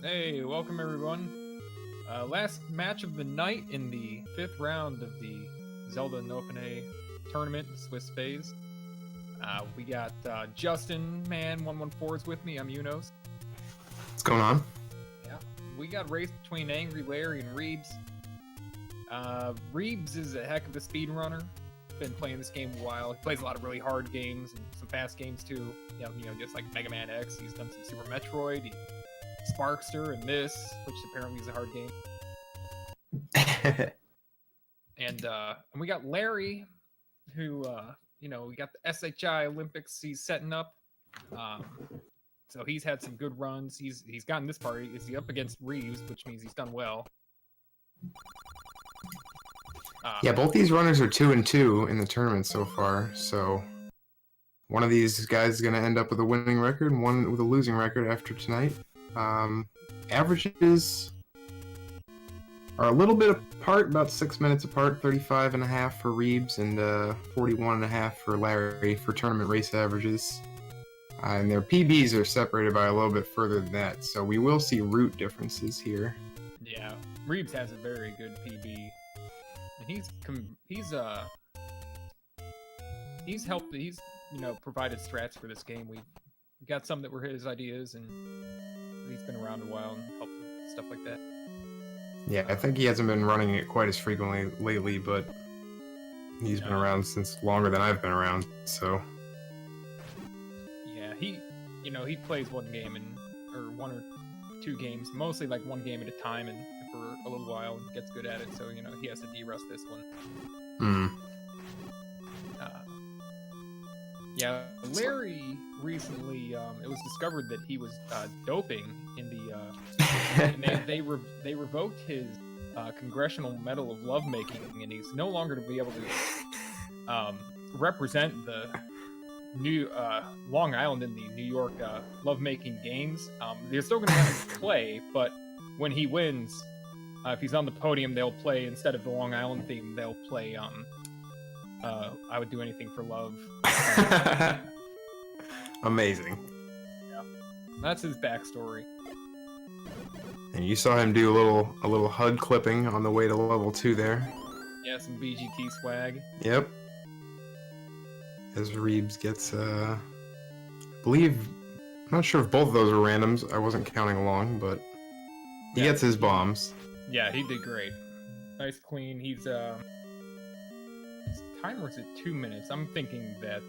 Hey, welcome everyone. Last match of the night in the 5th round of the Zelda Up+A tournament, the Swiss phase. We got Justin, man, 114 is with me. I'm Unos. What's going on? Yeah. We got a race between AngryLarry and Reabs. Reabs is a heck of a speedrunner. Been playing this game a while. He plays a lot of really hard games and some fast games too. Just like Mega Man X. He's done some Super Metroid. Sparkster and this, which apparently is a hard game. and we got Larry, who we got the SHI Olympics he's setting up. So he's had some good runs. He's gotten this far. He's up against Reeves, which means he's done well. Yeah, both these runners are 2-2 in the tournament so far. So one of these guys is going to end up with a winning record, and one with a losing record after tonight. Averages are a little bit apart, about 6 minutes apart, 35.5 for Reeves and 41.5 for Larry for tournament race averages. And their PBs are separated by a little bit further than that, so we will see route differences here. Yeah, Reeves has a very good PB. And he's helped. He's provided strats for this game. We got some that were his ideas, and he's been around a while and helped with stuff like that. Yeah, I think he hasn't been running it quite as frequently lately, but he's been around since longer than I've been around, so. Yeah, he plays one game or one or two games, mostly like one game at a time, and for a little while and gets good at it. So he has to de-rust this one. Yeah, Larry recently, it was discovered that he was doping in the, and they revoked his Congressional Medal of Lovemaking, and he's no longer to be able to represent the New Long Island in the New York Lovemaking Games. They're still going to let him play, but when he wins, if he's on the podium, they'll play, instead of the Long Island theme, they'll play I Would Do Anything for Love. Amazing. Yeah, that's his backstory. And you saw him do a little HUD clipping on the way to level 2 there. Yeah, some BGT swag. Yep. As Reeves gets, I believe, I'm not sure if both of those are randoms. I wasn't counting along, but he gets his bombs. Yeah, he did great. Nice, clean. His timer's at 2 minutes. I'm thinking that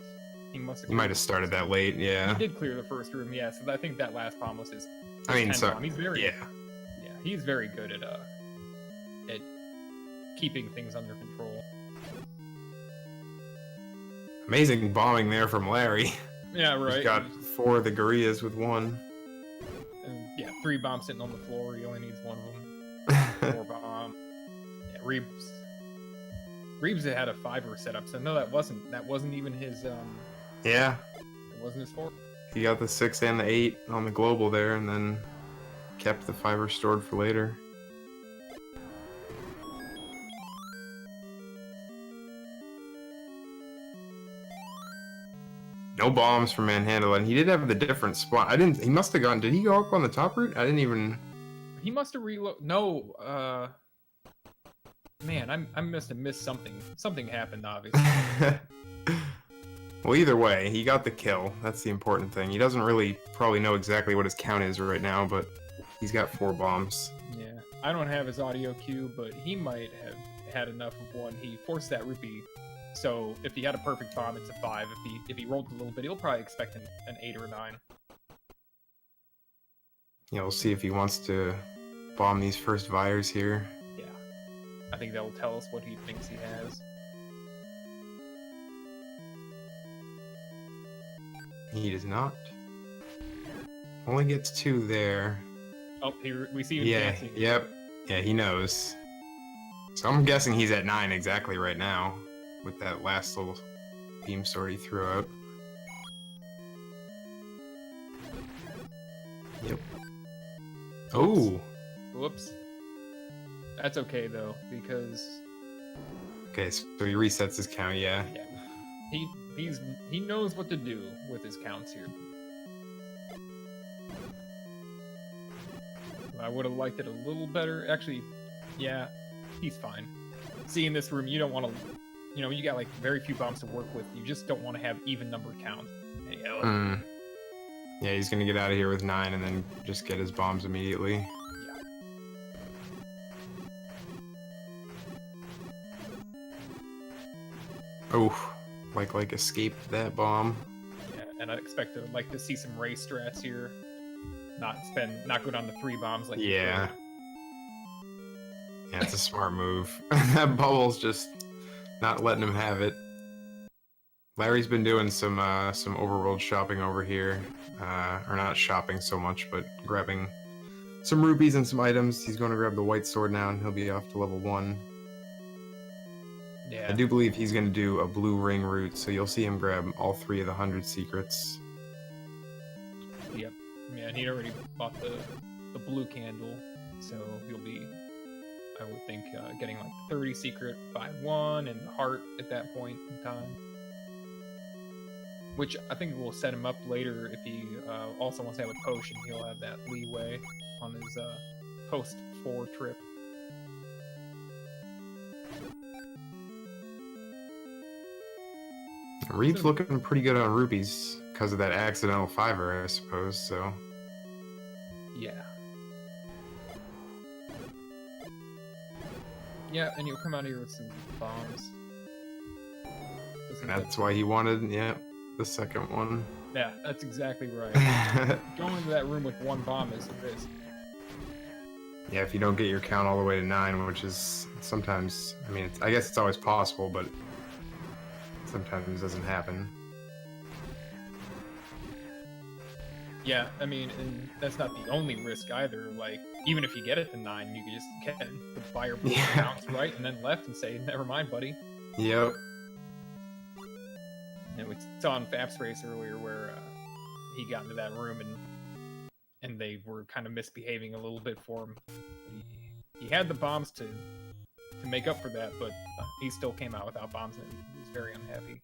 he might have started that late. Yeah. He did clear the first room. Yeah, so I think that last bomb was his. Bomb. He's very. Yeah, he's very good at keeping things under control. Amazing bombing there from Larry. Yeah, right. He's got 4 of the Gorillas with 1. And, 3 bombs sitting on the floor. He only needs 1 of them. 4 bomb. Yeah, Reeves had a 5er setup, so no, that wasn't even his. Yeah. It wasn't his 4. He got the 6 and the 8 on the global there, and then kept the 5er stored for later. No bombs for Manhandle, and he did have the different spot. He must have gone. Did he go up on the top route? I didn't even. He must have reload. No, man, I must have missed something. Something happened, obviously. Well, either way, he got the kill. That's the important thing. He doesn't really probably know exactly what his count is right now, but he's got 4 bombs. Yeah, I don't have his audio cue, but he might have had enough of one. He forced that rupee. So if he had a perfect bomb, it's a 5. If he rolled a little bit, he'll probably expect an 8 or a 9. Yeah, we'll see if he wants to bomb these first Vires here. Yeah, I think that'll tell us what he thinks he has. He does not. Only gets 2 there. Oh, we see him dancing. Yep. Yeah, he knows. So I'm guessing he's at 9 exactly right now, with that last little beam sword he threw out. Yep. Oh! Whoops. That's okay, though, because... Okay, so he resets his count, yeah. Yeah. He knows what to do with his counts here. I would have liked it a little better. Actually, yeah, he's fine. See, in this room, you don't want to, you know, you got like very few bombs to work with. You just don't want to have even number count. And, you know, Yeah, he's gonna get out of here with 9 and then just get his bombs immediately. yeah. Oh, like escaped that bomb. Yeah, and I expect to see some race strats here. Not go down to 3 bombs like Yeah. Yeah, it's a smart move. That bubble's just not letting him have it. Larry's been doing some overworld shopping over here. Or not shopping so much, but grabbing some rupees and some items. He's going to grab the white sword now, and he'll be off to level 1. Yeah. I do believe he's going to do a blue ring route, so you'll see him grab all 3 of the 100 secrets. Yep. Yeah, and he'd already bought the blue candle, so he'll be, I would think, getting like 30 secret by 1 and the heart at that point in time. Which I think will set him up later if he also wants to have a potion. He'll have that leeway on his post 4 trip. Reabs looking pretty good on rupees because of that accidental 5er, I suppose, so... Yeah. Yeah, and he'll come out here with some bombs. That's why he wanted, yeah, the second one. Yeah, that's exactly right. Going into that room with 1 bomb is a risk. Yeah, if you don't get your count all the way to 9, which is sometimes, I mean, I guess it's always possible, but sometimes it doesn't happen. Yeah, I mean, and that's not the only risk either. Like, even if you get it to 9, you could just get the fire bounce right and then left and say, never mind, buddy. Yep. And we saw in Fap's race earlier where he got into that room and they were kind of misbehaving a little bit for him. He had the bombs to make up for that, but he still came out without bombs and he was very unhappy.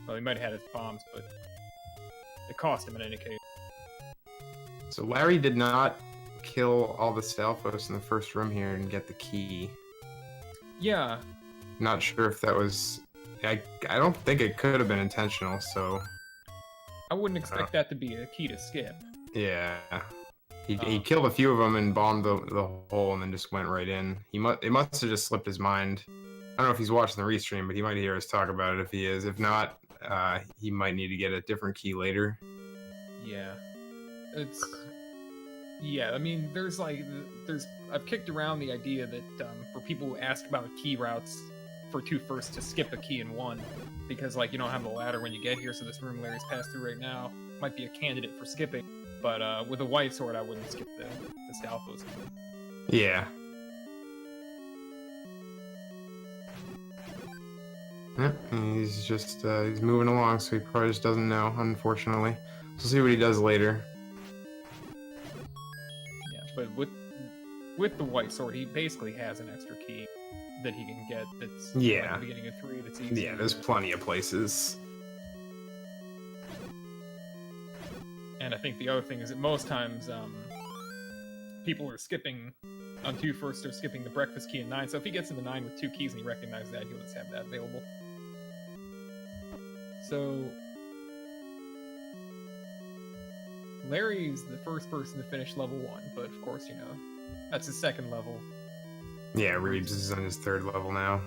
Well, he might have had his bombs, but it cost him in any case. So Larry did not kill all the Stalfos in the first room here and get the key. Yeah. Not sure if that was... I don't think it could have been intentional, so... I wouldn't expect that to be a key to skip. Yeah. He killed a few of them and bombed the hole and then just went right in. It must have just slipped his mind. I don't know if he's watching the restream, but he might hear us talk about it if he is. If not, he might need to get a different key later. Yeah. Yeah, I mean, I've kicked around the idea that for people who ask about key routes for 2 firsts to skip a key in 1, because like you don't have the ladder when you get here, so this room Larry's passed through right now might be a candidate for skipping. But with a white sword, I wouldn't skip the Stalfos. Yeah. Yep, he's just he's moving along, so he probably just doesn't know, unfortunately. So we'll see what he does later. Yeah, but with the white sword, he basically has an extra key that he can get that's yeah. like the beginning of 3 that's easy. Yeah, there's plenty of places. And I think the other thing is that most times people are skipping on 2 firsts or skipping the breakfast key in 9, so if he gets into 9 with 2 keys and he recognizes that, he'll just have that available. So Larry's the first person to finish level 1, but of course, you know, that's his 2nd level. Yeah, Reabs is on his 3rd level now.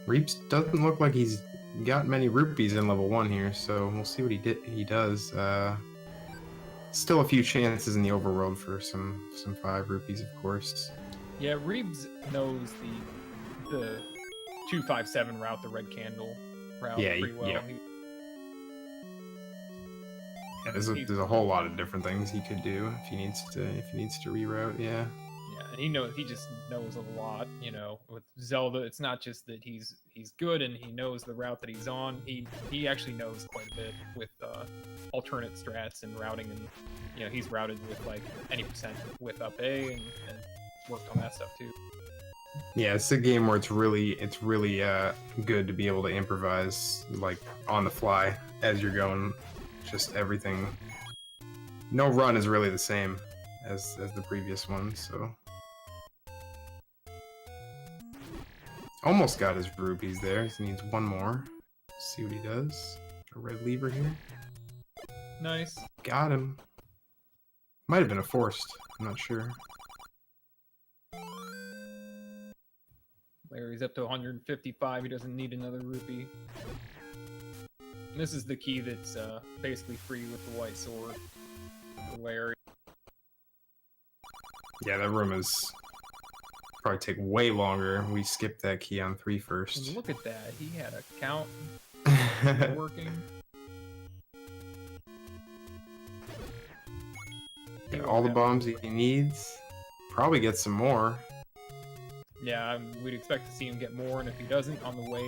Reabs doesn't look like he's got many rupees in level 1 here, so we'll see what he does. Still a few chances in the overworld for some 5 rupees, of course. Yeah, Reabs knows the 257 route, the red candle route, pretty well. Yeah. Yeah, there's a whole lot of different things he could do if he needs to reroute. Yeah. Yeah, and he just knows a lot. You know, with Zelda, it's not just that he's good and he knows the route that he's on. He actually knows quite a bit with alternate strats and routing, and you know he's routed with like any percent with Up+A and worked on that stuff too. Yeah, it's a game where it's really good to be able to improvise like on the fly as you're going. Just everything. No run is really the same as the previous one, so. Almost got his rupees there. He needs one more. See what he does. A red lever here. Nice. Got him. Might have been a forced. I'm not sure. Larry's up to 155. He doesn't need another rupee. And this is the key that's basically free with the white sword for Larry. Yeah, that room is probably take way longer. We skipped that key on 3 first. And look at that. He had a count working. Yeah, all the bombs he needs. Probably get some more. Yeah, we'd expect to see him get more, and if he doesn't, on the way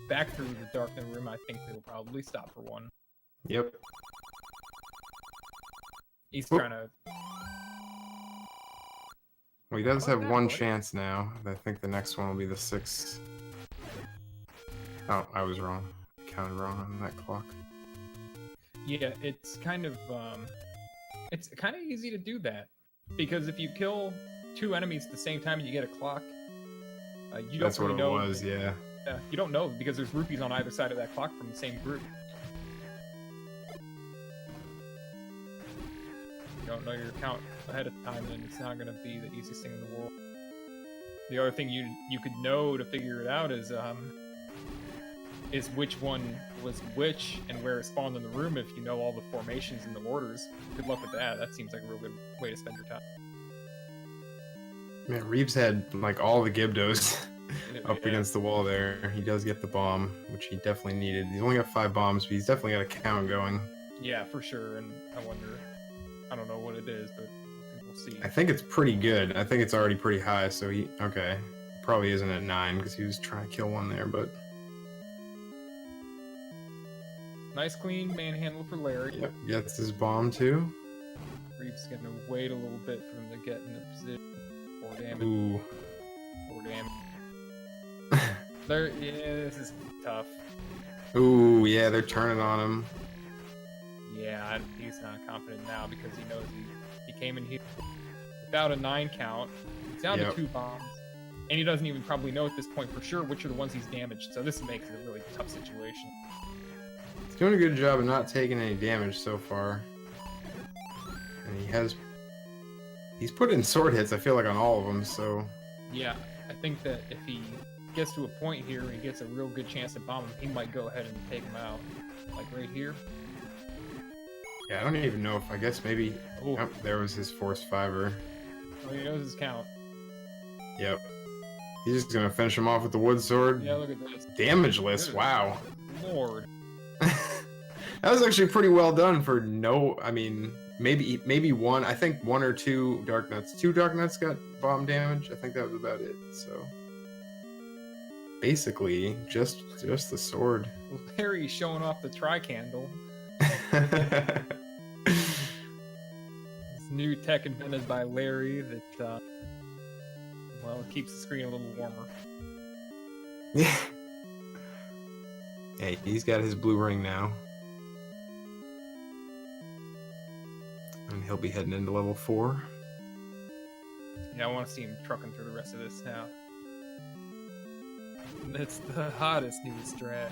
back through the darkness room, I think they'll probably stop for one. Yep. He's trying to... Well, he does have one chance now. I think the next one will be the 6th. Oh, I was wrong. I counted wrong on that clock. Yeah, it's kind of easy to do that, because if you kill 2 enemies at the same time and you get a clock, you don't That's really what know. it was, yeah. You don't know because there's rupees on either side of that clock from the same group. You don't know your count ahead of time, then it's not going to be the easiest thing in the world. The other thing you could know to figure it out is which one was which and where it spawned in the room. If you know all the formations and the orders, good luck with that. That seems like a real good way to spend your time. Man, Reabs had like all the Gibdos up against the wall there. He does get the bomb, which he definitely needed. He's only got 5 bombs, but he's definitely got a count going. Yeah, for sure. And I don't know what it is, but I think we'll see. I think it's pretty good. I think it's already pretty high, so okay. Probably isn't at 9 because he was trying to kill one there, but. Nice clean manhandle for Larry. Yep, gets his bomb too. Reabs gonna wait a little bit for him to get in a position. 4 damage. Ooh. 4 damage. Yeah, this is tough. Ooh, yeah, they're turning on him. Yeah, he's not confident now because he knows he came in here without a 9 count. He's down to 2 bombs. And he doesn't even probably know at this point for sure which are the ones he's damaged, so this makes it a really tough situation. He's doing a good job of not taking any damage so far. And he's put in sword hits, I feel like, on all of them, so. Yeah, I think that if he gets to a point here and he gets a real good chance to bomb him, he might go ahead and take him out. Like right here. Yeah, I don't even know if, I guess maybe, oh, there was his force 5-er. Oh, he knows his count. Yep. He's just gonna finish him off with the wood sword. Yeah, look at this. Damageless, wow. Lord. That was actually pretty well done for I mean, maybe one, I think 1 or 2 dark nuts. 2 dark nuts got bomb damage. I think that was about it, so. Basically, just the sword. Larry's showing off the tri-candle. This new tech invented by Larry that, well, it keeps the screen a little warmer. Yeah. Hey, he's got his blue ring now. And he'll be heading into level 4. Yeah, I want to see him trucking through the rest of this now. That's the hottest new strat.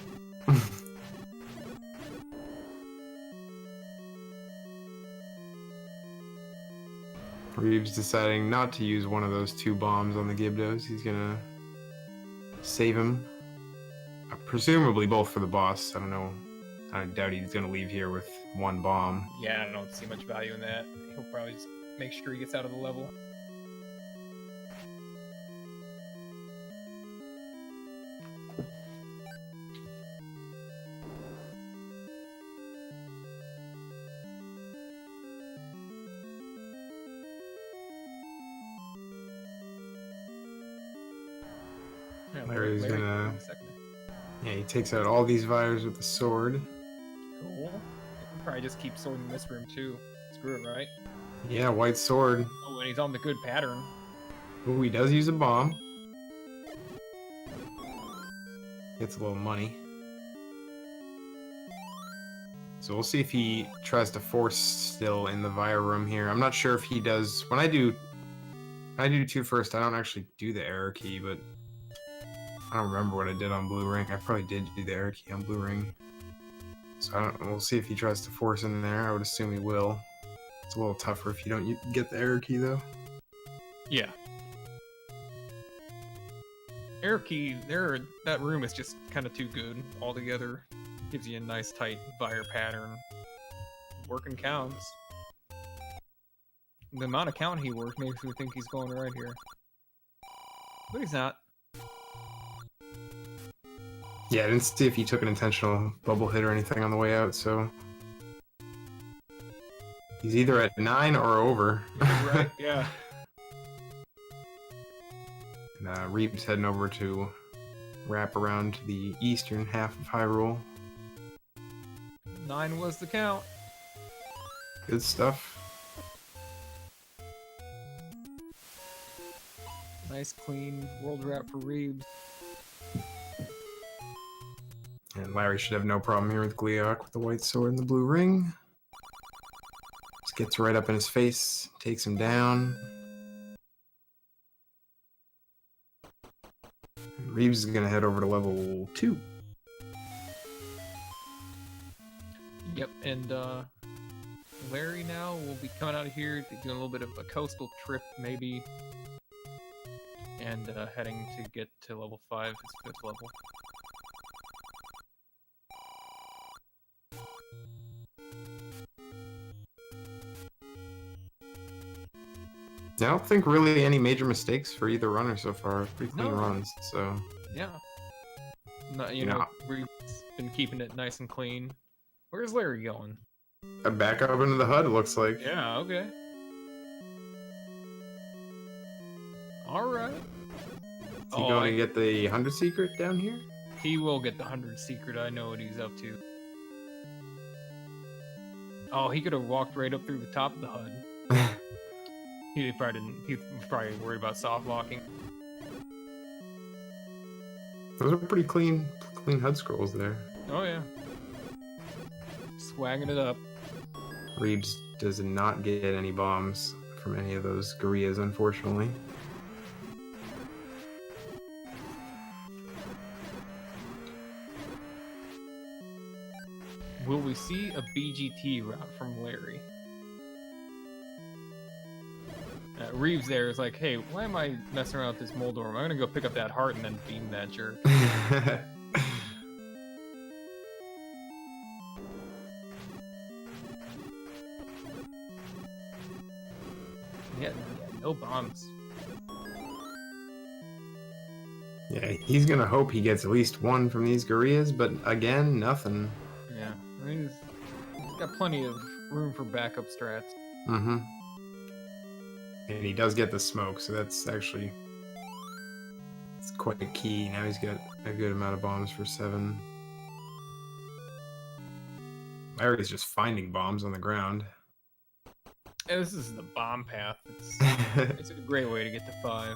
Reabs deciding not to use one of those 2 bombs on the Gibdos. He's gonna save him. Presumably both for the boss. I don't know. I doubt he's gonna leave here with 1 bomb. Yeah, I don't see much value in that. He'll probably just make sure he gets out of the level. Yeah, Larry's Larry gonna. second. Yeah, he takes out all these fires with the sword. Cool. He'll probably just keep swording in this room too. Screw it, right? Yeah, white sword. Oh, and he's on the good pattern. Ooh, he does use a bomb. Gets a little money. So we'll see if he tries to force still in the Via room here. I'm not sure if he does. When I do 2 first, I don't actually do the error key, but I don't remember what I did on Blue Ring. I probably did do the error key on Blue Ring. So we'll see if he tries to force in there. I would assume he will. It's a little tougher if you don't get the error key, though. Yeah. Error key, that room is just kind of too good altogether. Gives you a nice tight fire pattern. Working counts. The amount of count he worked makes me think he's going right here. But he's not. Yeah, I didn't see if he took an intentional bubble hit or anything on the way out, so... He's either at 9 or over. Right, yeah. And, Reabs heading over to wrap around to the eastern half of Hyrule. 9 was the count. Good stuff. Nice, clean world wrap for Reabs. And Larry should have no problem here with Gleeok with the white sword and the blue ring. Just gets right up in his face, takes him down. And Reabs is going to head over to level 2. Yep, and Larry now will be coming out of here, doing a little bit of a coastal trip, maybe. And heading to get to level 5, his 5th level. I don't think really any major mistakes for either runner so far. Pretty clean No. runs, so... Yeah. No, you know, we've been keeping it nice and clean. Where's Larry going? Back up into the HUD, it looks like. Yeah, okay. Alright. Is he going to get the 100 secret down here? He will get the 100 secret, I know what he's up to. Oh, he could have walked right up through the top of the HUD. He probably didn't. He was probably worried about soft locking. Those are pretty clean HUD scrolls there. Oh yeah. Swagging it up. Reabs does not get any bombs from any of those Gurias, unfortunately. Will we see a BGT route from Larry? Reabs there is like, hey, why am I messing around with this Moldorm? I'm gonna go pick up that heart and then beam that jerk. Yeah, no bombs. Yeah, he's gonna hope he gets at least one from these Gurias, but again, nothing. Yeah, I mean, he's got plenty of room for backup strats. Mm-hmm. And he does get the smoke, so that's actually... it's quite key. Now he's got a good amount of bombs for 7. Larry's just finding bombs on the ground. Yeah, this is the bomb path. It's a great way to get to 5.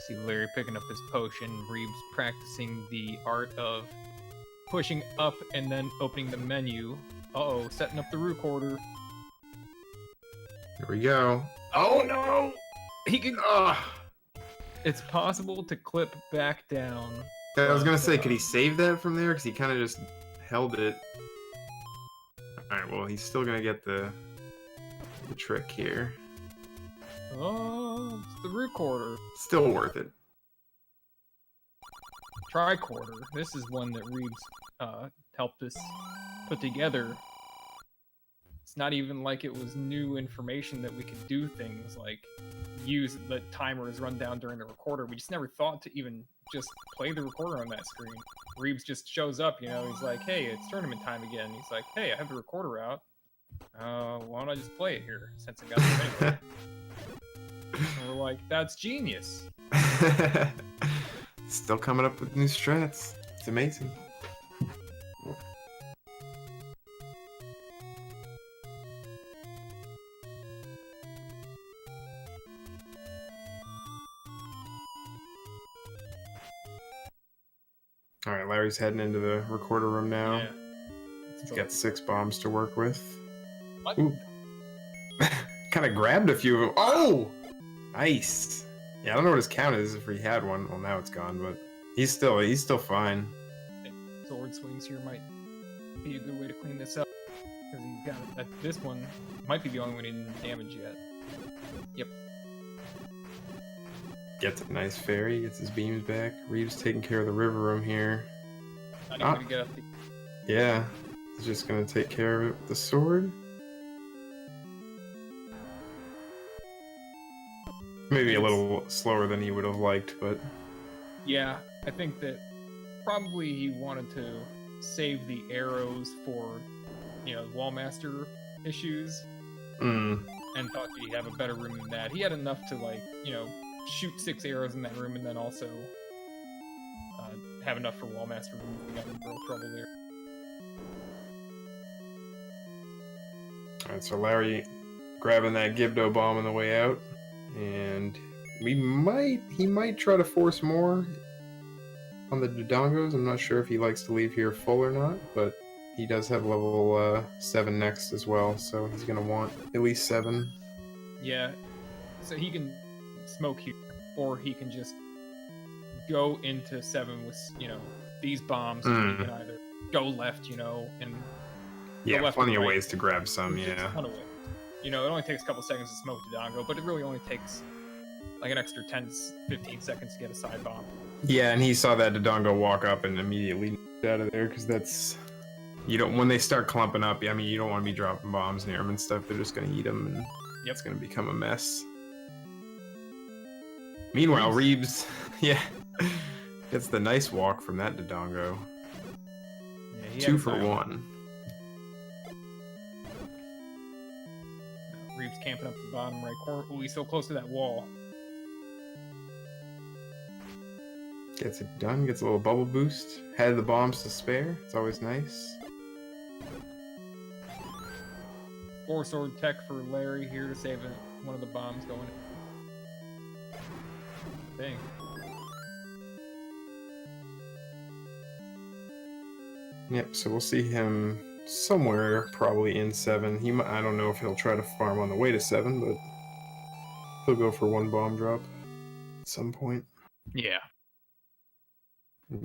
See Larry picking up his potion, Reabs practicing the art of pushing up and then opening the menu. Uh-oh, setting up the recorder. Here we go. Oh no! He can... It's possible to clip back down. I was gonna say, could he save that from there? Because he kind of just held it. Alright, well, he's still gonna get the trick here. Oh, it's the recorder. Still worth it. Tricorder. This is one that Reabs helped us put together. It's not even like it was new information that we could do things like use the timers run down during the recorder. We just never thought to even just play the recorder on that screen. Reabs just shows up, you know, he's like, hey, it's tournament time again. He's like, hey, I have the recorder out. Why don't I just play it here since I got it anyway? And we're like, that's genius. Still coming up with new strats. It's amazing. All right, Larry's heading into the recorder room now. Yeah. He's got 6 bombs to work with. What? Ooh. Kind of grabbed a few of them. Oh! Nice. Yeah, I don't know what his count is if he had one. Well, now it's gone, but he's still fine. Sword swings here might be a good way to clean this up. Because he's got this one might be the only one he didn't damage yet. Yep. Gets a nice fairy, gets his beams back. Reeves taking care of the river room here. Not even gonna get up. Yeah, he's just gonna take care of it with the sword. Maybe a little slower than he would have liked, but... Yeah, I think that probably he wanted to save the arrows for, you know, Wallmaster issues. And thought he'd have a better room than that. He had enough to, like, you know, shoot 6 arrows in that room and then also have enough for Wallmaster room if he got in real trouble there. Alright, so Larry grabbing that Gibdo bomb on the way out. And he might try to force more on the Dodongos. I'm not sure if he likes to leave here full or not, but he does have level 7 next as well, so he's going to want at least 7. Yeah, so he can smoke here, or he can just go into 7 with, you know, these bombs, and he can either go left, you know, and yeah, go left plenty of right. ways to grab some, yeah. A ton of ways. You know, it only takes a couple seconds to smoke Dodongo, but it really only takes like an extra 10-15 seconds to get a side bomb. Yeah, and he saw that Dodongo walk up and immediately out of there, because that's... You don't, when they start clumping up, I mean, you don't want to be dropping bombs near them and stuff. They're just going to eat them, and it's going to become a mess. Meanwhile, Reabs, yeah, gets the nice walk from that Dodongo. Yeah, 2 for 1. Reabs camping up the bottom right corner. Ooh, he's so close to that wall. Gets it done, gets a little bubble boost. Had the bombs to spare. It's always nice. 4 sword tech for Larry here to save one of the bombs going. Dang. Yep, so we'll see him somewhere probably in 7. I don't know if he'll try to farm on the way to 7, but he'll go for 1 bomb drop at some point. Yeah.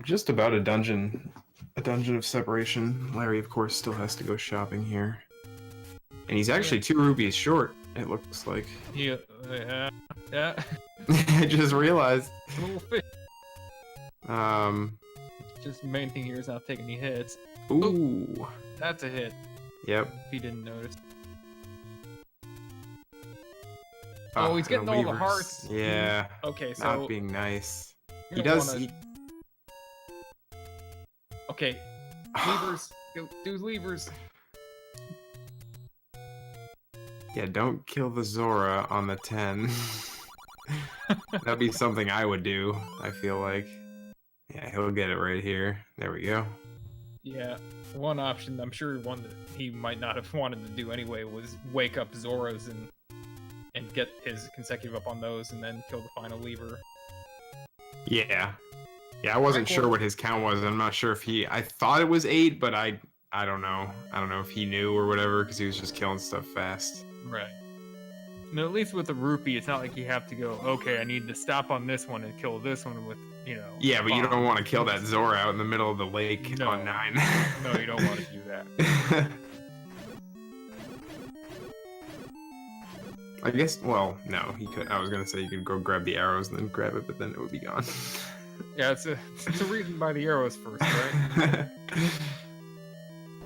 Just about a dungeon of separation. Larry, of course, still has to go shopping here. And he's actually 2 rupees short, it looks like. Yeah. Yeah. I just realized. A little fish. Just the main thing here is not taking any hits. Ooh. That's a hit. Yep. If he didn't notice. Oh, Oh, he's getting all the hearts. Yeah. Okay, so Not being nice. you're He gonna does. wanna- Okay. Levers. Do levers. Yeah, don't kill the Zora on the 10. That'd be something I would do, I feel like. Yeah, he'll get it right here. There we go. Yeah. One option, I'm sure one that he might not have wanted to do anyway, was wake up Zoras and get his consecutive up on those and then kill the final lever. Yeah. Yeah, I wasn't sure what his count was. I'm not sure if I thought it was 8, but I don't know. I don't know if he knew or whatever, because he was just killing stuff fast. Right. And at least with the rupee, it's not like you have to go, okay, I need to stop on this one and kill this one with, you know... Yeah, but you don't bombs. want to kill that Zora out in the middle of the lake No. on 9. No, you don't want to do that. I guess, well, no, he could. I was going to say you could go grab the arrows and then grab it, but then it would be gone. Yeah, it's a reason to buy the arrows first, right?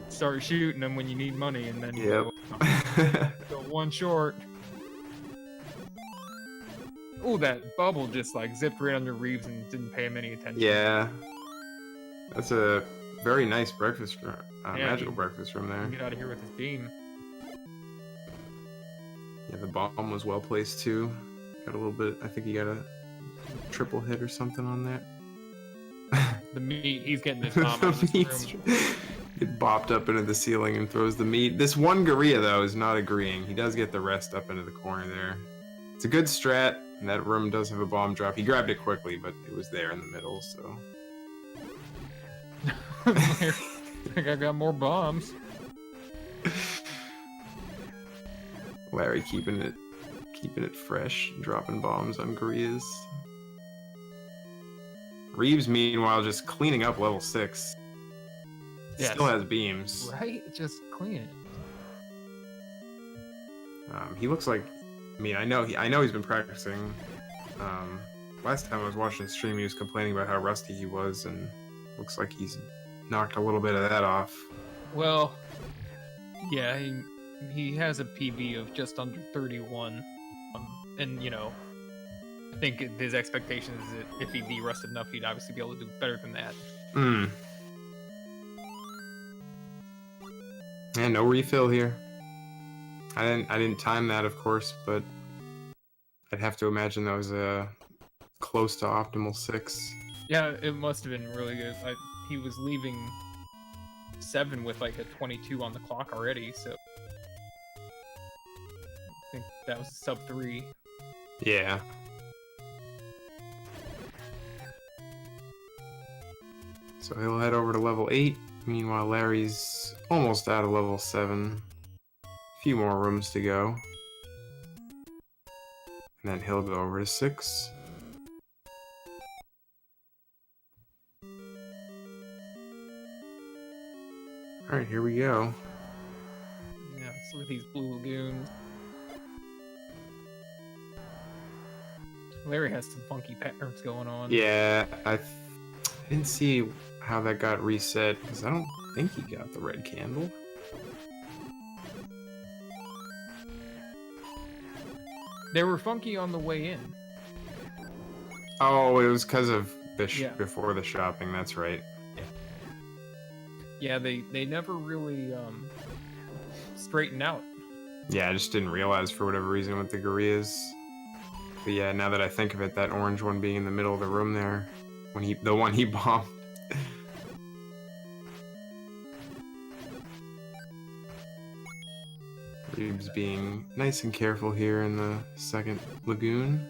Start shooting them when you need money, and then Yep. go 1 short. Ooh, that bubble just like zipped right under Reabs and didn't pay him any attention. Yeah. That's a very nice breakfast, magical he- breakfast from there. Get out of here with his beam. Yeah, the bomb was well placed too. Got a little bit, I think he got a triple hit or something on that. The meat, he's getting this bomb out of this room. Get bopped up into the ceiling and throws the meat. This one Gorilla, though, is not agreeing. He does get the rest up into the corner there. It's a good strat, and that room does have a bomb drop. He grabbed it quickly, but it was there in the middle, so... I think I got more bombs. Larry keeping it fresh, dropping bombs on Grias. Reabs, meanwhile, just cleaning up level 6. Yes. Still has beams. Right? Just clean it. He looks like, I mean, I know he's been practicing. Last time I was watching his stream, he was complaining about how rusty he was, and looks like he's knocked a little bit of that off. Well, yeah, he has a PB of just under 31, and you know, I think his expectation is that if he de-rusted enough, he'd obviously be able to do better than that. And no refill here. I didn't time that, of course, but I'd have to imagine that was close to optimal 6. Yeah, it must have been really good. He was leaving 7 with like a 22 on the clock already, so I think that was sub 3. Yeah. So he'll head over to level 8. Meanwhile, Larry's almost out of level 7. A few more rooms to go. And then he'll go over to 6. Alright, here we go. Yeah, let's look at these blue lagoons. Larry has some funky patterns going on. Yeah, I didn't see how that got reset, because I don't think he got the red candle. They were funky on the way in. Oh, it was because of the Yeah. before the shopping, that's right. Yeah, they never really straighten out. Yeah, I just didn't realize for whatever reason with the Gurias. But yeah, now that I think of it, that orange one being in the middle of the room there, the one he bombed. Reabs being nice and careful here in the second lagoon.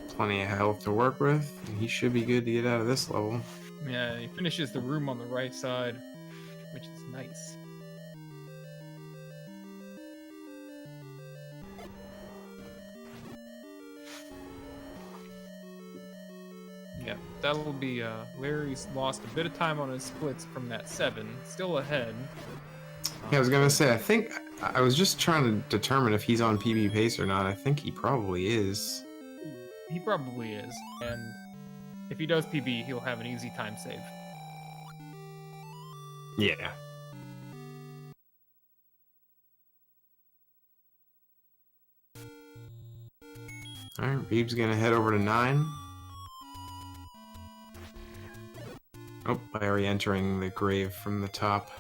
Plenty of health to work with, and he should be good to get out of this level. Yeah, he finishes the room on the right side, which is nice. Yeah, that'll be, Larry's lost a bit of time on his splits from that 7, still ahead. Yeah, I was gonna say, I think, I was just trying to determine if he's on PB pace or not. I think he probably is. He probably is, and if he does PB, he'll have an easy time save. Yeah. Alright, Reab's gonna head over to 9. Oh, Larry entering the grave from the top.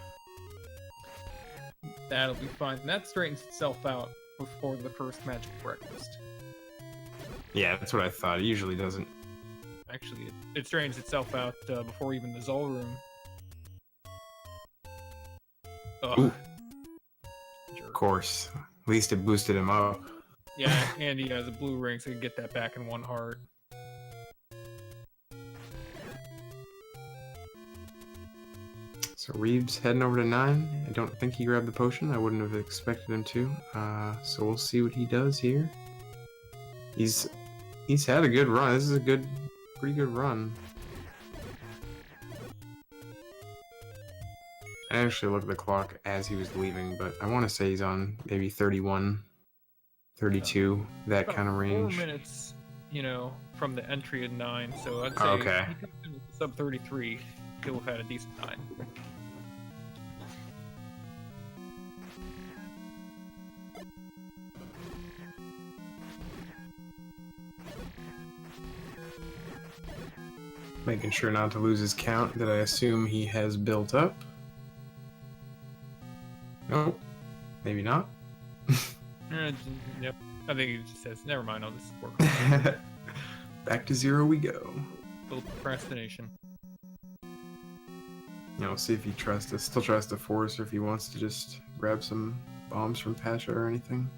That'll be fine. That straightens itself out before the first magic breakfast. Yeah, that's what I thought. It usually doesn't. Actually, it straightens itself out before even the Zol room. Ugh. Ooh. Jerk. Of course. At least it boosted him up. Yeah, and he has a blue ring, so he can get that back in 1 heart. So Reab's heading over to 9. I don't think he grabbed the potion. I wouldn't have expected him to. So we'll see what he does here. He's had a good run. This is a pretty good run. I actually looked at the clock as he was leaving, but I want to say he's on maybe 31, 32, that About kind of range. 4 minutes, you know, from the entry at 9, so I'd say Okay. if he comes in with sub 33, he'll have had a decent time. Making sure not to lose his count that I assume he has built up. Nope. Maybe not. Yep. I think he just says, never mind, I'll just work on it. Back to 0 we go. A little procrastination. We'll see if he still tries to force, or if he wants to just grab some bombs from Pasha or anything.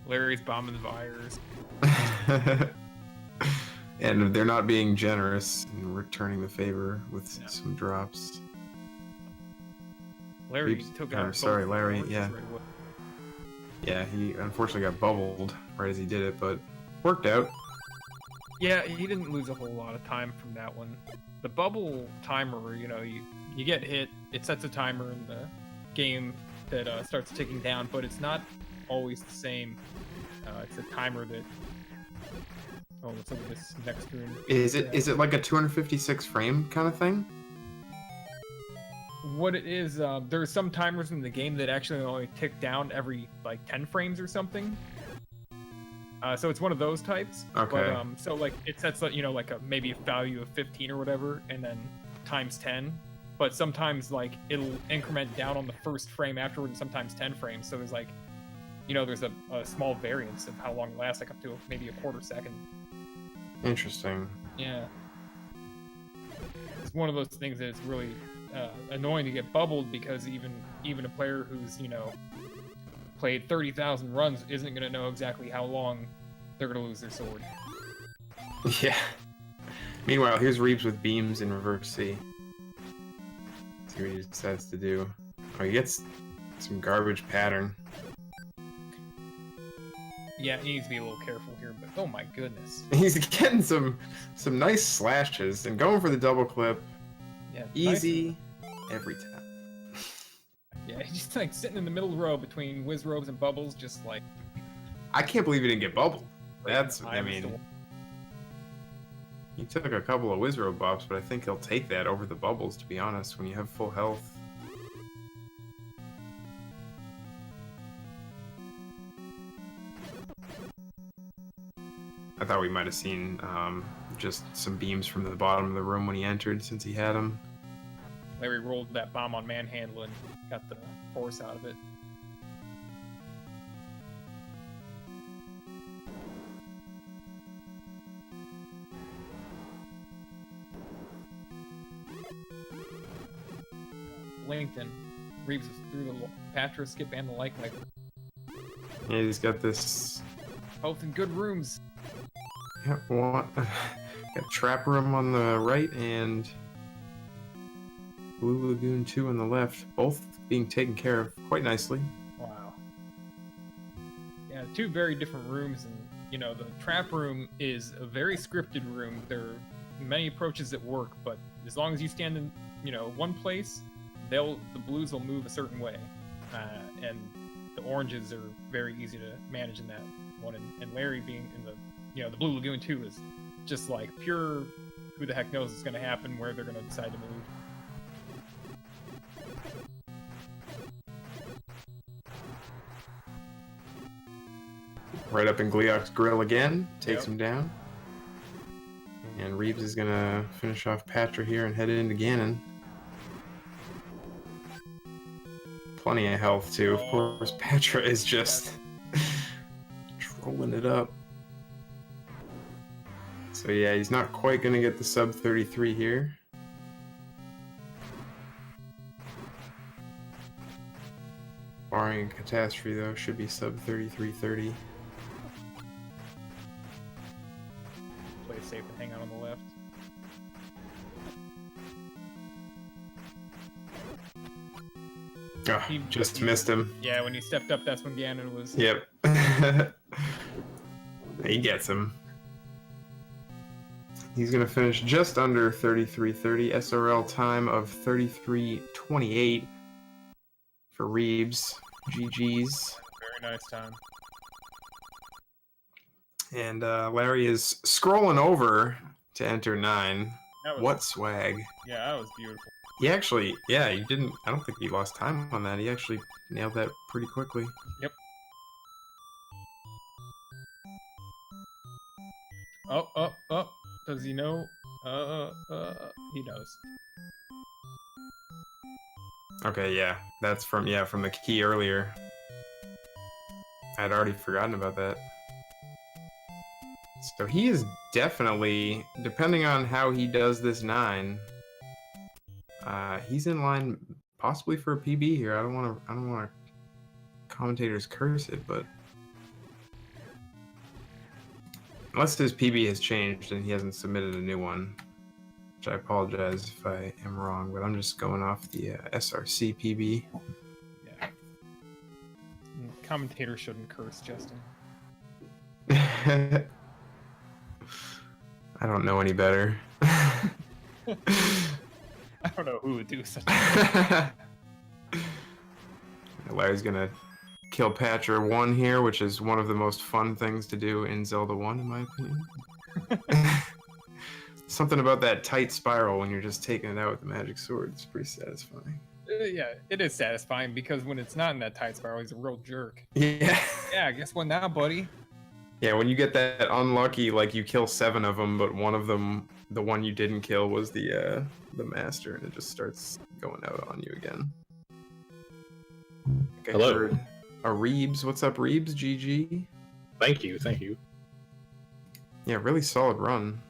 Larry's bombing the virus. And they're not being generous and returning the favor with No. some drops. Larry Reabs- took or, out. sorry, both Larry, oranges yeah. right away. Yeah, he unfortunately got bubbled right as he did it, but worked out. Yeah, he didn't lose a whole lot of time from that one. The bubble timer, you know, you get hit, it sets a timer in the game that starts ticking down, but it's not always the same. It's a timer that. Oh, let's look at this next room. Is it like a 256 frame kind of thing? What it is, there are some timers in the game that actually only tick down every like 10 frames or something. So it's one of those types. Okay. But, so like it sets you know, like maybe a value of 15 or whatever, and then times 10. But sometimes like it'll increment down on the first frame afterward, and sometimes 10 frames. So there's like, you know, there's a small variance of how long it lasts, like up to maybe a quarter second. Interesting. Yeah. It's one of those things that it's really annoying to get bubbled, because even a player who's, you know, played 30,000 runs isn't going to know exactly how long they're going to lose their sword. Yeah. Meanwhile, here's Reabs with beams in reverse C. Let's see what he decides to do. Oh, he gets some garbage pattern. Yeah, he needs to be a little careful here, but oh my goodness. He's getting some nice slashes and going for the double clip. Yeah, Easy every time. Yeah, he's just like sitting in the middle row between whiz robes and bubbles, just like. I can't believe he didn't get bubbled. That's, I I'm mean, still- he took a couple of Wizrobe buffs, but I think he'll take that over the bubbles, to be honest, when you have full health. I thought we might have seen just some beams from the bottom of the room when he entered, since he had them. Larry rolled that bomb on Manhandle and got the force out of it. Blinked and Reabs was through the Patra skip and the like. Yeah, he's got this. Both in good rooms. Yeah, got Trap Room on the right and Blue Lagoon 2 on the left, both being taken care of quite nicely. Wow. Yeah, two very different rooms, and you know, the trap room is a very scripted room. There are many approaches that work, but as long as you stand in, you know, one place, the blues will move a certain way, and the oranges are very easy to manage in that one. And Larry being in the, you know, the Blue Lagoon 2 is just like pure, who the heck knows what's going to happen, where they're going to decide to move. Right up in Gleok's grill again, takes Yep. him down. And Reabs is gonna finish off Patra here and head into Ganon. Plenty of health too, of course. Patra is just trolling it up. So yeah, he's not quite gonna get the sub 33 here. Barring a catastrophe though, should be sub 33.30. Play it safe and hang out on the left. Oh, He missed him. Yeah, when he stepped up, that's when Ganon was. Yep. He gets him. He's going to finish just under 33.30. SRL time of 33.28 for Reabs. GG's. Very nice time. And Larry is scrolling over to enter 9. That was, What swag. Yeah, that was beautiful. He actually, yeah, he didn't, I don't think he lost time on that. He actually nailed that pretty quickly. Yep. Oh. Does he know? He knows. Okay, yeah. That's from the key earlier. I'd already forgotten about that. So he is definitely, depending on how he does this 9, he's in line possibly for a PB here. I don't want to commentators curse it, but Unless his PB has changed and he hasn't submitted a new one. Which I apologize if I am wrong, but I'm just going off the SRC PB. Yeah. Commentator shouldn't curse, Justin. I don't know any better. I don't know who would do such a thing. Larry's gonna kill Patcher 1 here, which is one of the most fun things to do in Zelda 1, in my opinion. Something about that tight spiral when you're just taking it out with the magic sword. It's pretty satisfying. Yeah, it is satisfying because when it's not in that tight spiral, he's a real jerk. Yeah. Yeah, guess what now, buddy? Yeah, when you get that unlucky, like you kill 7 of them, but one of them, the one you didn't kill, was the master, and it just starts going out on you again. Hello. Heard a Reabs. What's up, Reabs? GG. Thank you, thank you. Yeah, really solid run.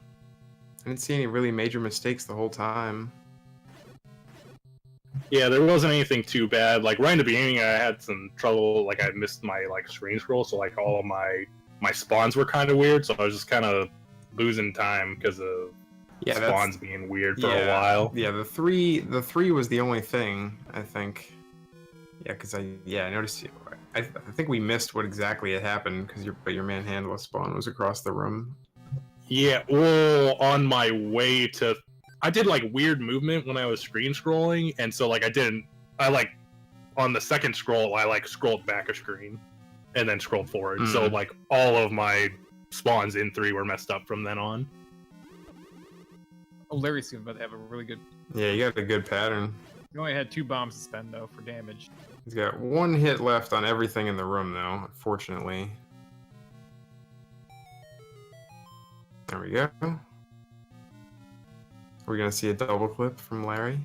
I didn't see any really major mistakes the whole time. Yeah, there wasn't anything too bad. Like right in the beginning, I had some trouble. Like I missed my screen scroll, so like all of my spawns were kind of weird. So I was just kind of losing time because of spawns being weird for a while. Yeah, the three was the only thing I think. Yeah, because I noticed. I think we missed what exactly had happened because your manhandle spawn was across the room. Yeah, well, on my way to, I did like weird movement when I was screen scrolling, and so like on the second scroll I scrolled back a screen, and then scrolled forward. So like all of my spawns in 3 were messed up from then on. Oh, Larry's soon about to have a really good. Yeah, you got a good pattern. He only had 2 bombs to spend though for damage. He's got 1 hit left on everything in the room though, unfortunately. There we go. We're gonna see a double clip from Larry.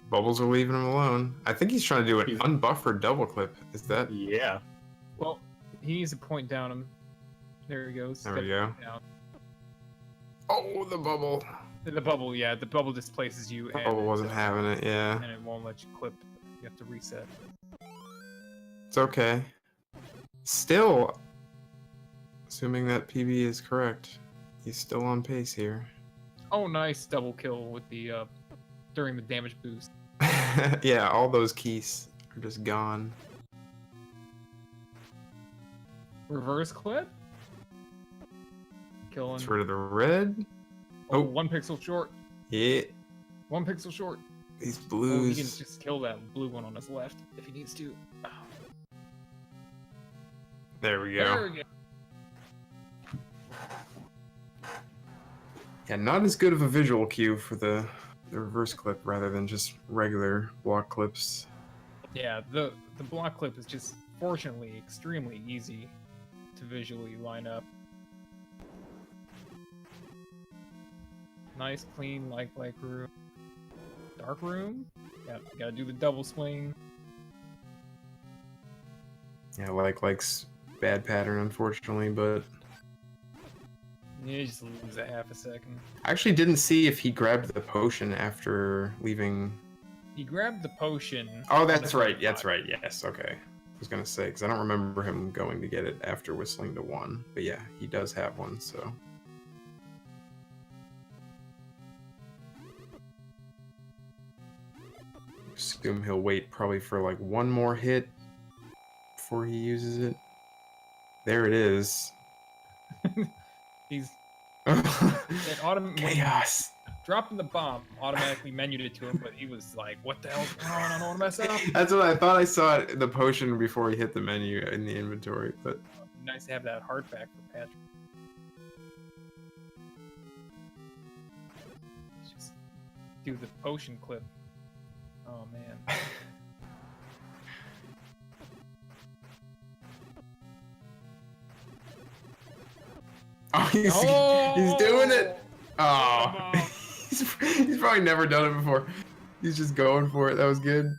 Bubbles are leaving him alone. I think he's trying to do an unbuffered double clip. Is that? Yeah. Well, he needs to point down him. There he goes. There we go. Down. Oh, the bubble. The bubble, yeah, the bubble displaces you. The bubble wasn't having it, yeah. And it won't let you clip. You have to reset. It's okay. Still, assuming that PB is correct, he's still on pace here. Oh, nice double kill with the during the damage boost. Yeah, all those keys are just gone. Reverse clip. Killing. It's rid of the red. Oh, 1 pixel short. Yeah. 1 pixel short. These Oh, blues. he can just kill that blue one on his left if he needs to. Oh. There we go. There we go. Yeah, not as good of a visual cue for the reverse clip rather than just regular block clips. Yeah, the block clip is just fortunately extremely easy to visually line up. Nice, clean, like room. Dark room? Yeah, you gotta do the double swing. Yeah, likes bad pattern, unfortunately, but Yeah, you just lose a half a second. I actually didn't see if he grabbed the potion after leaving. He grabbed the potion. Oh, that's right. That's right. Yes. Okay. I was gonna say because I don't remember him going to get it after whistling to 1, but yeah, he does have one. So. Assume he'll wait probably for like 1 more hit before he uses it. There it is. He's Chaos. dropping the bomb automatically menued it to him, but he was like, "What the hell's going on? I don't want to mess up." That's what I thought. I saw it, the potion before he hit the menu in the inventory, but Nice to have that heart back for Patrick. Just do the potion clip. Oh man. oh, he's doing it. Oh, he's probably never done it before. He's just going for it. That was good.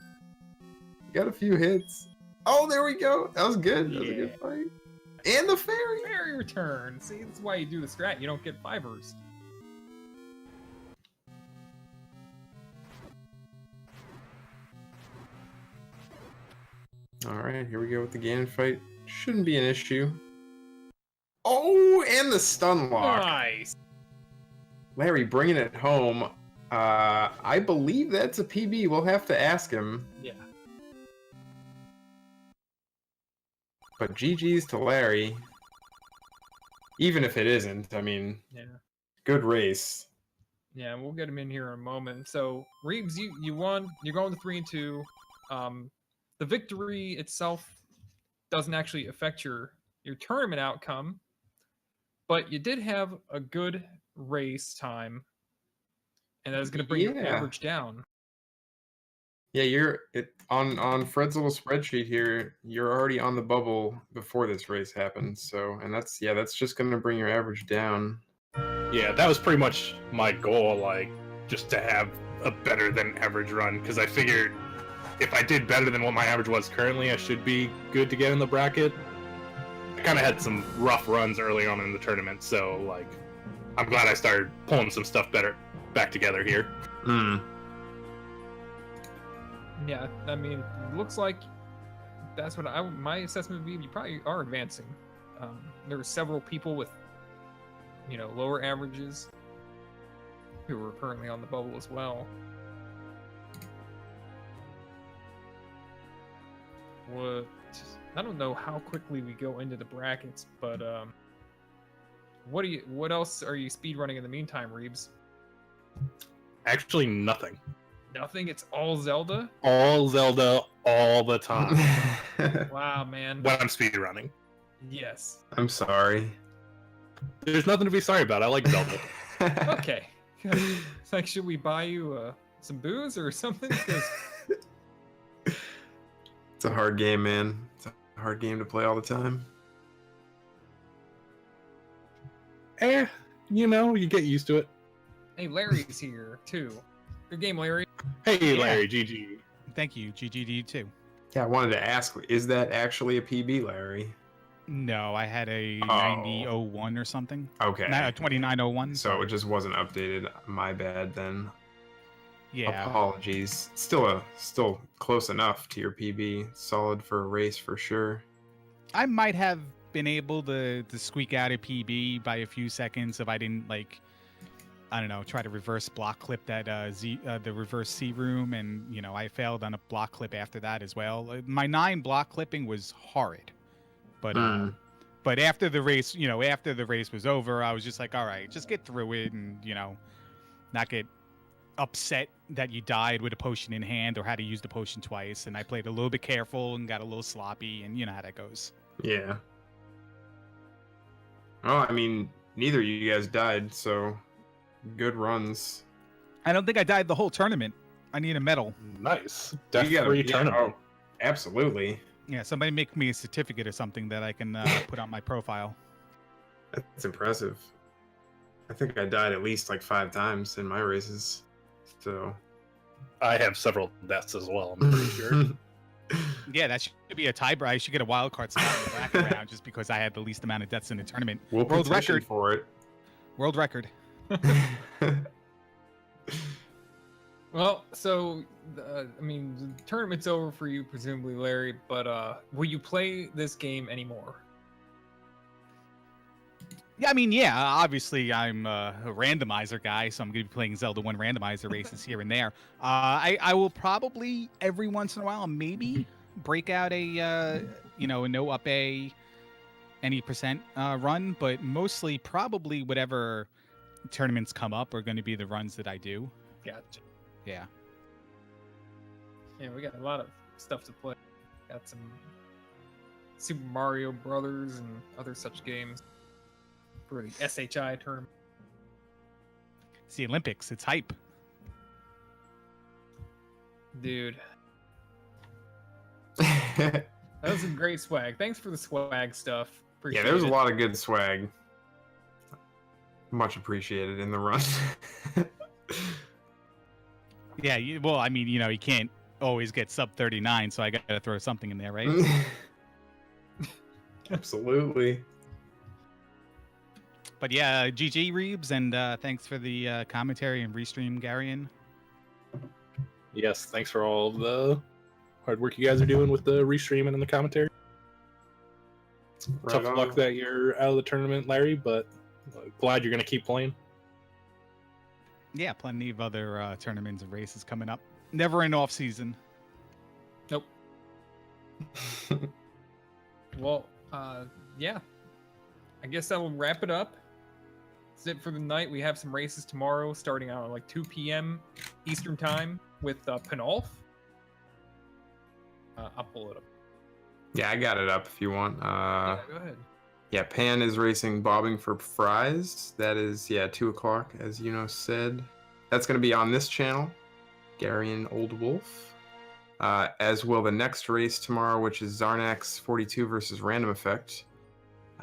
He got a few hits. Oh, there we go. That was good. That was a good fight. And the fairy. Fairy return. See, that's why you do the strat. You don't get 5ers. All right, here we go with the Ganon fight. Shouldn't be an issue. Oh, and the stun lock. Nice. Larry bringing it home. I believe that's a PB. We'll have to ask him. Yeah. But GG's to Larry. Even if it isn't, I mean, Yeah. good race. Yeah, we'll get him in here in a moment. So, Reabs, you won. You're going to 3-2. The victory itself doesn't actually affect your tournament outcome, but you did have a good race time, and that is going to bring your average down. Yeah, on Fred's little spreadsheet here. You're already on the bubble before this race happened. So, and that's just going to bring your average down. Yeah, that was pretty much my goal, like, just to have a better than average run, because I figured if I did better than what my average was currently, I should be good to get in the bracket. I kind of had some rough runs early on in the tournament, so, like, I'm glad I started pulling some stuff better back together here. Yeah, I mean, it looks like that's what my assessment would be. You probably are advancing. There were several people with, lower averages who are currently on the bubble as well. I don't know how quickly we go into the brackets, but what else are you speedrunning in the meantime, Reabs? Actually, nothing. Nothing? It's all Zelda? All Zelda, all the time. Wow, man. When I'm speedrunning. Yes. I'm sorry. There's nothing to be sorry about. I like Zelda. Okay. It's like, should we buy you some booze or something? It's a hard game, man. It's a hard game to play all the time. You get used to it. Hey, Larry's here, too. Good game, Larry. Hey, Larry, GG. Thank you. GG to you too. Yeah, I wanted to ask, is that actually a PB, Larry? No, I had a 9001 or something. Okay. 2901. So it just wasn't updated. My bad then. Yeah. Apologies. Still close enough to your PB. Solid for a race for sure. I might have been able to squeak out a PB by a few seconds if I didn't try to reverse block clip that the reverse C room, and I failed on a block clip after that as well. My 9 block clipping was horrid, but after the race, after the race was over, I was just like, all right, just get through it, and not get upset that you died with a potion in hand or had to use the potion twice. And I played a little bit careful and got a little sloppy, and you know how that goes. Yeah. Oh, I mean, neither of you guys died, so. Good runs. I don't think I died the whole tournament. I need a medal. Nice. Death-free tournament. Oh, absolutely. Yeah, somebody make me a certificate or something that I can put on my profile. That's impressive. I think I died at least like 5 times in my races. So. I have several deaths as well, I'm pretty sure. Yeah, that should be a tiebreaker. I should get a wild card spot in the bracket round just because I had the least amount of deaths in the tournament. We'll World petition record for it. World record. Well, so, the tournament's over for you, presumably, Larry, but will you play this game anymore? Yeah, obviously I'm a randomizer guy, so I'm going to be playing Zelda 1 randomizer races here and there. I will probably, every once in a while, maybe break out a no Up+A any percent run, but mostly probably whatever tournaments come up are going to be the runs that I do. Gotcha. Yeah. Yeah, we got a lot of stuff to play. Got some Super Mario Brothers and other such games for the SHI tournament. It's the Olympics. It's hype. Dude. That was some great swag. Thanks for the swag stuff. Appreciate Yeah, there was it. a lot of good swag. Much appreciated in the run. Yeah, you can't always get sub 39, so I got to throw something in there, right? Absolutely. But yeah, GG Reabs, and thanks for the commentary and restream, Garion. Yes, thanks for all hard work you guys are doing with the restreaming and the commentary. Right Tough on. luck that you're out of the tournament, Larry, but glad you're going to keep playing. Yeah, plenty of other tournaments and races coming up. Never in off season. Nope. Well, yeah. I guess that will wrap it up. That's it for the night. We have some races tomorrow starting out at like 2 p.m. Eastern time with Penolf. I'll pull it up. Yeah, I got it up if you want. Yeah, go ahead. Yeah, Pan is racing Bobbing for Fries. That is, 2 o'clock, as said. That's going to be on this channel, Gary and Old Wolf. As will the next race tomorrow, which is Zarnax 42 versus Random Effect.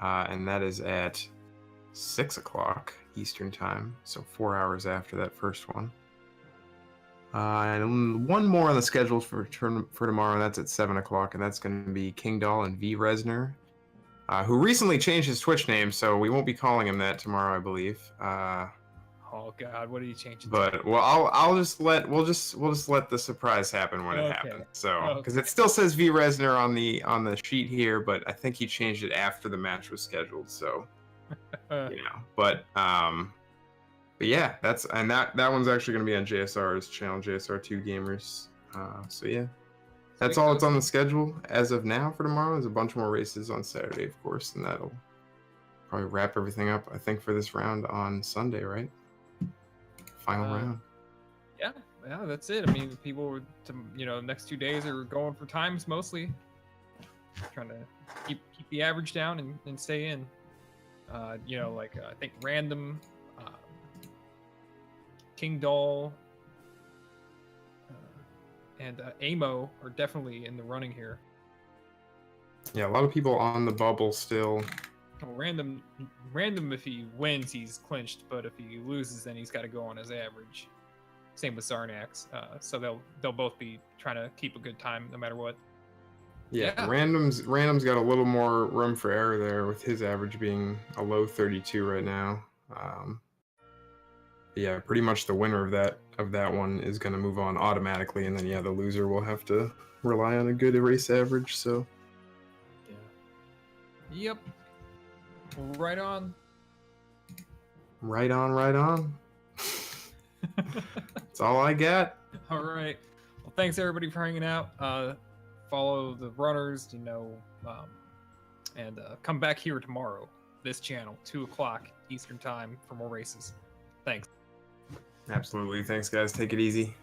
And that is at 6 o'clock Eastern Time, so 4 hours after that first one. And one more on the schedule for tomorrow, and that's at 7 o'clock, and that's going to be King Doll and V. Resner, who recently changed his Twitch name, so we won't be calling him that tomorrow, I believe. Oh God, what did he change it to? But well, we'll just let the surprise happen when it happens. So because it still says V. Resner on the sheet here, but I think he changed it after the match was scheduled. So but yeah, that one's actually going to be on JSR's channel, JSR2 Gamers. So yeah, that's all that's on the schedule as of now for tomorrow. There's a bunch more races on Saturday, of course, and that'll probably wrap everything up, I think, for this round on Sunday, right? Final round. Yeah, that's it. I mean, people, next 2 days are going for times mostly, trying to keep the average down and stay in. I think Random, King Doll, and Amo are definitely in the running here. Yeah, a lot of people on the bubble still. Well, Random, if he wins, he's clinched, but if he loses, then he's got to go on his average. Same with Zarnax. So they'll both be trying to keep a good time no matter what. Yeah. Random's got a little more room for error there, with his average being a low 32 right now. Yeah, pretty much the winner of that one is going to move on automatically, and then the loser will have to rely on a good race average. So. Yeah. Yep. Right on. Right on. That's all I got. All right. Well, thanks everybody for hanging out. Follow the runners, and come back here tomorrow, this channel, 2 o'clock Eastern Time for more races. Thanks. Absolutely. Thanks, guys. Take it easy.